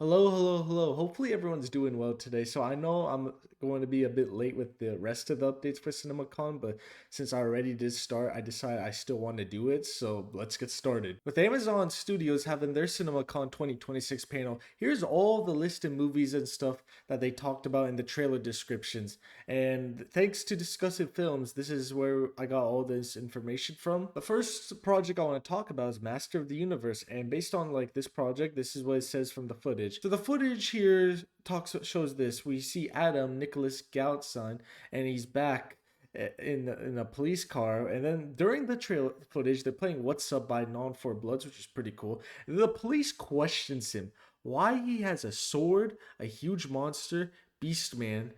Hello, hello, hello. Hopefully everyone's doing well today. So I know I'm going to be a bit late with the rest of the updates for CinemaCon, but since I already did start, I decided I still want to do it. So let's get started. With Amazon Studios having their CinemaCon 2026 panel, here's all the list of movies and stuff that they talked about in the trailer descriptions. And thanks to Discussing Films, this is where I got all this information from. The first project I want to talk about is Master of the Universe, and based on like this project, this is what it says from the footage. So the footage here shows this. We see Adam Nicholas Galt's son, and he's back in a police car, and then during the trail footage they're playing What's Up by Non Four Bloods, which is pretty cool. And the police questions him why he has a sword, a huge monster, Beastman,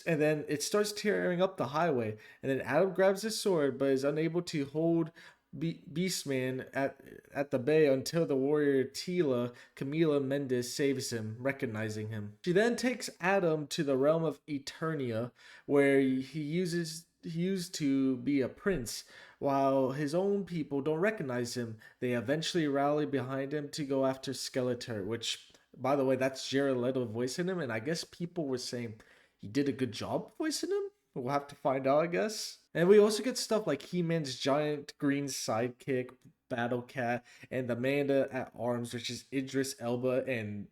and then it starts tearing up the highway. And then Adam grabs his sword, but is unable to hold Beastman at the bay until the warrior Tila Camila Mendes saves him, recognizing him. She then takes Adam to the realm of Eternia, where he used to be a prince. While his own people don't recognize him, they eventually rally behind him to go after Skeletor, which, by the way, that's Jared Leto voicing him, and I guess people were saying he did a good job voicing him. We'll have to find out, I guess. And we also get stuff like He-Man's giant green sidekick, Battle Cat, and the Manda at Arms, which is Idris Elba and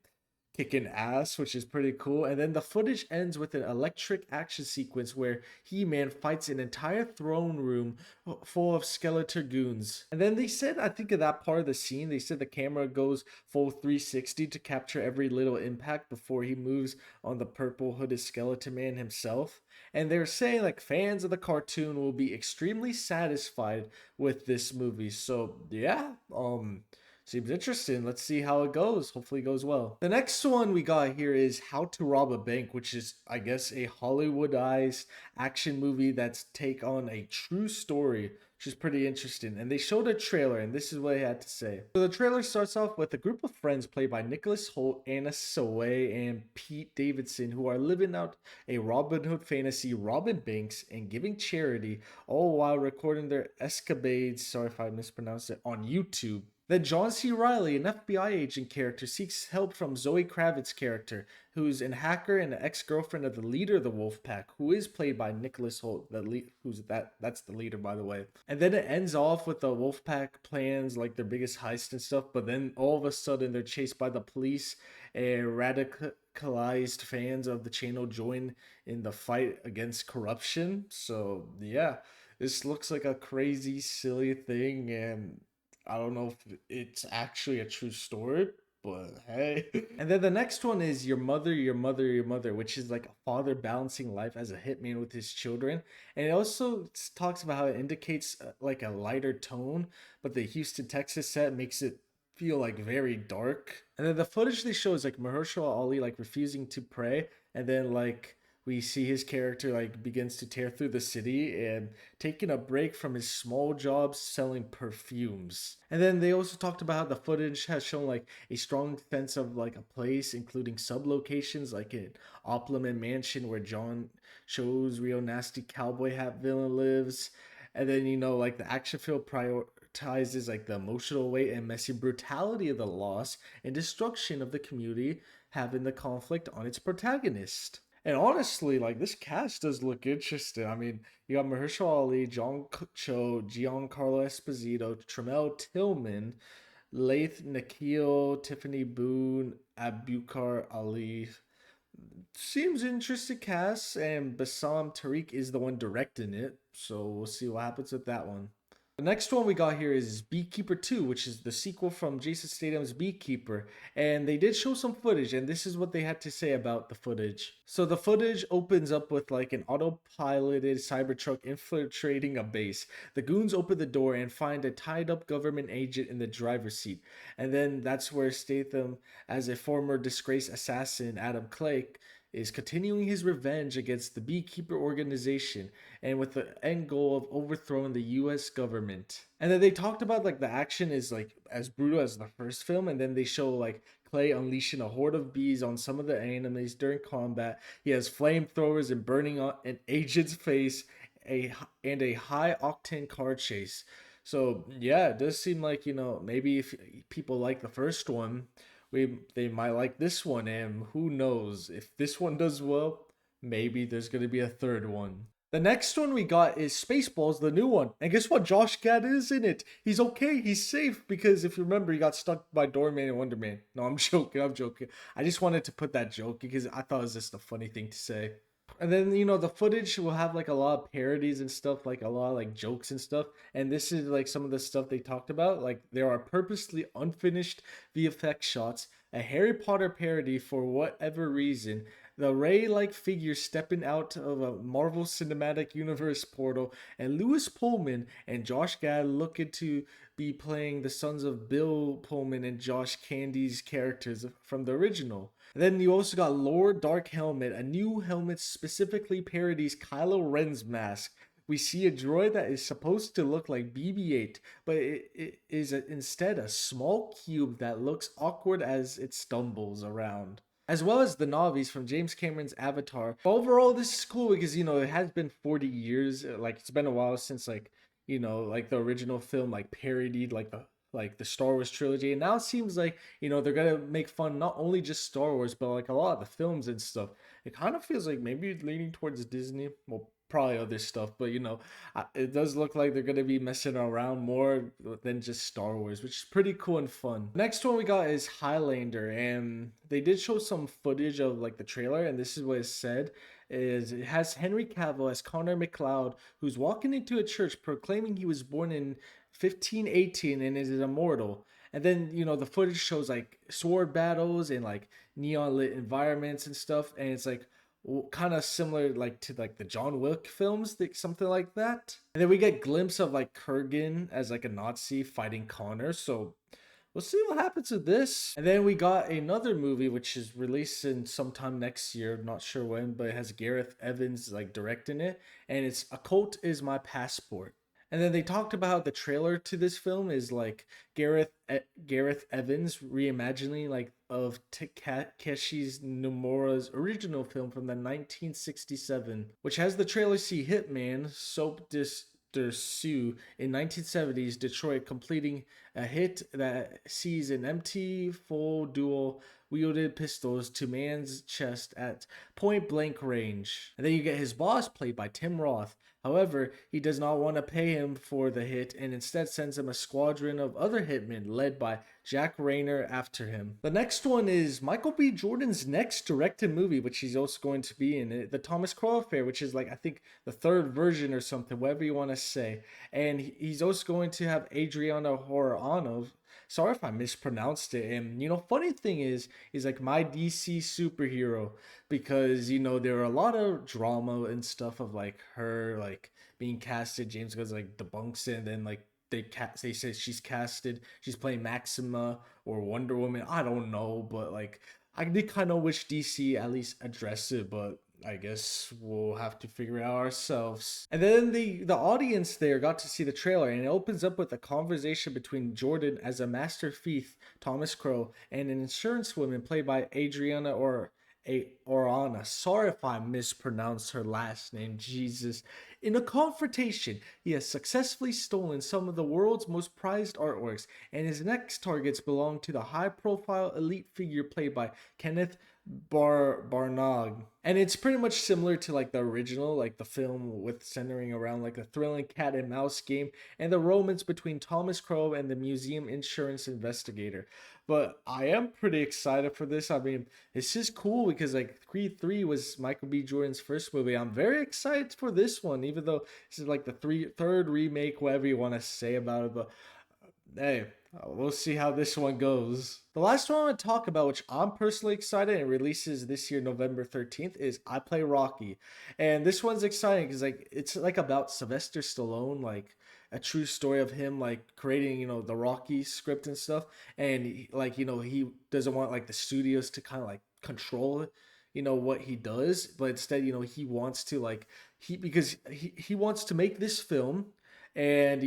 kicking ass, which is pretty cool. And then the footage ends with an electric action sequence where He-Man fights an entire throne room full of Skeletor goons. And then they said, I think of that part of the scene, they said the camera goes full 360 to capture every little impact before he moves on the purple hooded skeleton man himself. And they're saying like fans of the cartoon will be extremely satisfied with this movie. So yeah, seems interesting. Let's see how it goes. Hopefully it goes well. The next one we got here is How to Rob a Bank, which is, I guess, a Hollywoodized action movie that's take on a true story, which is pretty interesting. And they showed a trailer, and this is what it had to say. So the trailer starts off with a group of friends played by Nicholas Holt, Anna Saway, and Pete Davidson, who are living out a Robin Hood fantasy, robbing banks and giving charity, all while recording their escapades, sorry if I mispronounced it, on YouTube. Then John C. Riley, an FBI agent character, seeks help from Zoe Kravitz's character, who's a hacker and an ex-girlfriend of the leader of the Wolf Pack, who is played by Nicholas Holt, that's the leader, by the way. And then it ends off with the Wolf Pack plans like their biggest heist and stuff, but then all of a sudden they're chased by the police, and radicalized fans of the channel join in the fight against corruption. So yeah, this looks like a crazy, silly thing, and I don't know if it's actually a true story, but hey. And then the next one is Your Mother, Your Mother, Your Mother, which is like a father balancing life as a hitman with his children. And it also talks about how it indicates like a lighter tone, but the Houston, Texas set makes it feel like very dark. And then the footage they show is like Mahershala Ali like refusing to pray, and then like we see his character like begins to tear through the city and taking a break from his small jobs selling perfumes. And then they also talked about how the footage has shown like a strong sense of like a place, including sub locations like in Opleman Mansion where John shows real nasty cowboy hat villain lives. And then like the action film prioritizes like the emotional weight and messy brutality of the loss and destruction of the community, having the conflict on its protagonist. And honestly, like this cast does look interesting. I mean, you got Mahershala Ali, John Cho, Giancarlo Esposito, Tremel Tillman, Laith Nikhil, Tiffany Boone, Abukar Ali. Seems interesting cast, and Bassam Tariq is the one directing it. So we'll see what happens with that one. The next one we got here is Beekeeper 2, which is the sequel from Jason Statham's Beekeeper. And they did show some footage, and this is what they had to say about the footage. So the footage opens up with like an autopiloted Cybertruck infiltrating a base. The goons open the door and find a tied up government agent in the driver's seat. And then that's where Statham, as a former disgraced assassin, Adam Clay, is continuing his revenge against the Beekeeper organization, and with the end goal of overthrowing the US government. And then they talked about like the action is like as brutal as the first film, and then they show like Clay unleashing a horde of bees on some of the enemies during combat. He has flamethrowers and burning on an agent's face, and a high octane car chase. So yeah, it does seem like maybe if people like the first one, they might like this one, and who knows if this one does well, maybe there's gonna be a third one. The next one we got is Spaceballs, the new one. And guess what? Josh Gad is in it. He's okay. He's safe because if you remember, he got stuck by Doorman and Wonder Man. No, I'm joking. I'm joking. I just wanted to put that joke because I thought it was just a funny thing to say. And then the footage will have like a lot of parodies and stuff, like a lot of like jokes and stuff. And this is like some of the stuff they talked about. Like there are purposely unfinished VFX shots, a Harry Potter parody for whatever reason, the Ray-like figure stepping out of a Marvel Cinematic Universe portal, and Lewis Pullman and Josh Gad looking to be playing the sons of Bill Pullman and Josh Candy's characters from the original. And then you also got Lord Dark Helmet, a new helmet specifically parodies Kylo Ren's mask. We see a droid that is supposed to look like BB-8, but it is instead a small cube that looks awkward as it stumbles around, as well as the Navis from James Cameron's Avatar. Overall, this is cool because it has been 40 years. Like it's been a while since like the original film like parodied like the Star Wars trilogy, and now it seems like they're gonna make fun not only just Star Wars but like a lot of the films and stuff. It kind of feels like maybe leaning towards Disney. Well, probably other stuff, but it does look like they're gonna be messing around more than just Star Wars, which is pretty cool and fun. Next one we got is Highlander, and they did show some footage of like the trailer, and this is what it said. Is it has Henry Cavill as Connor McLeod, who's walking into a church proclaiming he was born in 1518 and is immortal. And then the footage shows like sword battles and like neon lit environments and stuff, and it's like kind of similar like to like the John Wick films, something like that. And then we get glimpse of like Kurgan as like a Nazi fighting Connor. So we'll see what happens with this. And then we got another movie which is releasing sometime next year, not sure when, but it has Gareth Evans like directing it, and it's A Colt Is My Passport. And then they talked about the trailer to this film is like Gareth Evans reimagining like of Takeshi's Nomura's original film from the 1967, which has the trailer see Hitman Soap Sue in 1970s Detroit completing a hit that sees an empty full dual wielded pistols to man's chest at point blank range. And then you get his boss played by Tim Roth. However, he does not want to pay him for the hit and instead sends him a squadron of other hitmen led by Jack Rayner after him. The next one is Michael B. Jordan's next directed movie, which he's also going to be in it, The Thomas Crow Affair, which is like I think the third version or something, whatever you want to say. And he's also going to have Adriana Horano. Sorry if I mispronounced it. And funny thing is like my DC superhero, because there are a lot of drama and stuff of like her like being casted. James Gunn's like debunks it, and then like they say she's casted. She's playing Maxima or Wonder Woman. I don't know, but like I did kind of wish DC at least address it, but I guess we'll have to figure it out ourselves. And then the audience there got to see the trailer, and it opens up with a conversation between Jordan as a master thief, Thomas Crow, and an insurance woman played by Adriana Orana. Sorry if I mispronounced her last name, Jesus. In a confrontation, he has successfully stolen some of the world's most prized artworks, and his next targets belong to the high-profile elite figure played by Kenneth Barnog. And it's pretty much similar to like the original, like the film, with centering around like a thrilling cat and mouse game and the romance between Thomas Crow and the museum insurance investigator. But I am pretty excited for this. I mean, this is cool because like Creed 3 was Michael B. Jordan's first movie. I'm very excited for this one, even though this is like the third remake, whatever you want to say about it. But hey, we'll see how this one goes. The last one I want to talk about, which I'm personally excited and releases this year, November 13th, is I Play Rocky. And this one's exciting because like it's like about Sylvester Stallone, like a true story of him like creating, the Rocky script and stuff. And he doesn't want like the studios to kind of like control what he does, but instead, he wants to like because he wants to make this film, and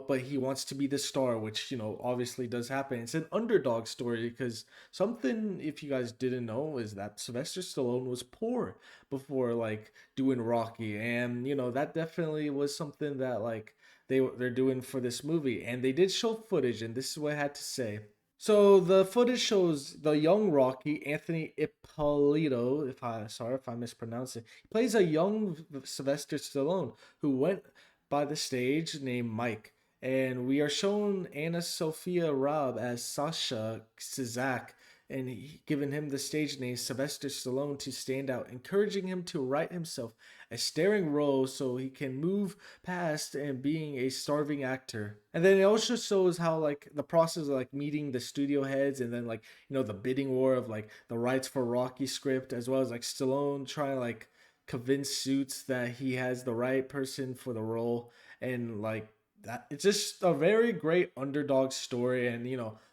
but he wants to be the star, which obviously does happen. It's an underdog story because something, if you guys didn't know, is that Sylvester Stallone was poor before like doing Rocky, and that definitely was something that like they're doing for this movie. And they did show footage, and this is what I had to say. So the footage shows the young Rocky, Anthony Ippolito, if I sorry if I mispronounce it. He plays a young Sylvester Stallone who went by the stage named Mike. And we are shown Anna Sophia Robb as Sasha Czak and giving him the stage name Sylvester Stallone to stand out, encouraging him to write himself a starring role so he can move past and being a starving actor. And then it also shows how like the process of like meeting the studio heads and then like the bidding war of like the rights for Rocky script as well as like Stallone trying to like convince Suits that he has the right person for the role and like that it's just a very great underdog story and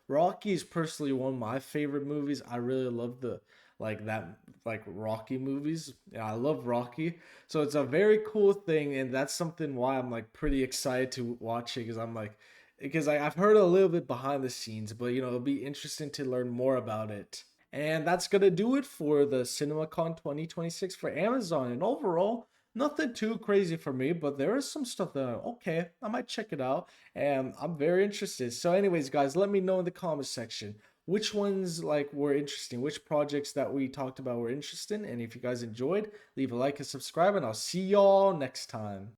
Rocky is personally one of my favorite movies. I really love the like that like Rocky movies. Yeah, I love Rocky. So it's a very cool thing, and that's something why I'm like pretty excited to watch it because I'm like because I've heard a little bit behind the scenes, but it'll be interesting to learn more about it. And that's gonna do it for the CinemaCon 2026 for Amazon. And overall, nothing too crazy for me, but there is some stuff that okay, I might check it out, and I'm very interested. So, anyways, guys, let me know in the comment section which ones like were interesting, which projects that we talked about were interesting, and if you guys enjoyed, leave a like and subscribe, and I'll see y'all next time.